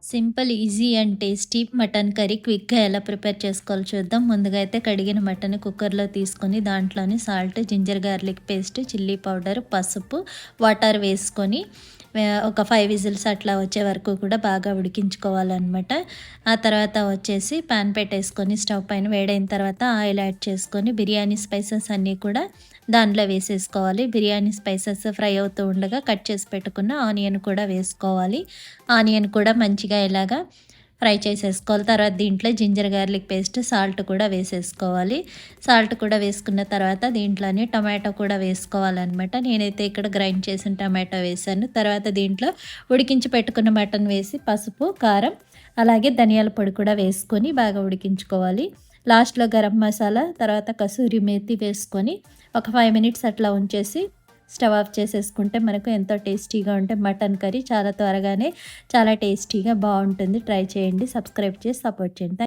Simple, easy and tasty mutton curry క్విక్‌గా ఎలా prepare చేసుకోవాలో చూద్దాం. ముందుగా అయితే కడిగిన మటన్ కుక్కర్‌లో తీసుకొని దాంట్లోని salt, ginger garlic paste, chilli powder, పసుపు, వాటర్ వేసుకొని ఒక 5 విజిల్స్ అట్లా వచ్చే వరకు కూడా బాగా ఉడికించుకోవాలనమాట. ఆ తర్వాత వచ్చేసి పాన్ పెట్టేసుకొని స్టవ్ పైన వేడైన తర్వాత ఆయిల్ యాడ్ చేసుకొని బిర్యానీ స్పైసెస్ అన్నీ కూడా దాంట్లో వేసేసుకోవాలి. బిర్యానీ స్పైసెస్ ఫ్రై అవుతూ ఉండగా కట్ చేసి పెట్టుకున్న ఆనియన్ కూడా వేసుకోవాలి. ఆనియన్ కూడా మంచిగా ఇలాగా ఫ్రై చేసేసుకోవాలి. తర్వాత దీంట్లో జింజర్ గార్లిక్ పేస్ట్, సాల్ట్ కూడా వేసేసుకోవాలి. సాల్ట్ కూడా వేసుకున్న తర్వాత దీంట్లోని టొమాటో కూడా వేసుకోవాలనమాట. నేనైతే ఇక్కడ గ్రైండ్ చేసిన టమాటో వేసాను. తర్వాత దీంట్లో ఉడికించి పెట్టుకున్న మటన్ వేసి పసుపు, కారం అలాగే ధనియాల పొడి కూడా వేసుకొని బాగా ఉడికించుకోవాలి. లాస్ట్‌లో గరం మసాలా, తర్వాత కసూరి మేతి వేసుకొని ఒక 5 మినిట్స్ అట్లా ఉంచేసి స్టవ్ ఆఫ్ చేసేసుకుంటే మనకు ఎంతో టేస్టీగా ఉంటే మటన్ కర్రీ చాలా త్వరగానే చాలా టేస్టీగా బాగుంటుంది. ట్రై చేయండి. సబ్స్క్రైబ్ చేసి సపోర్ట్ చేయండి.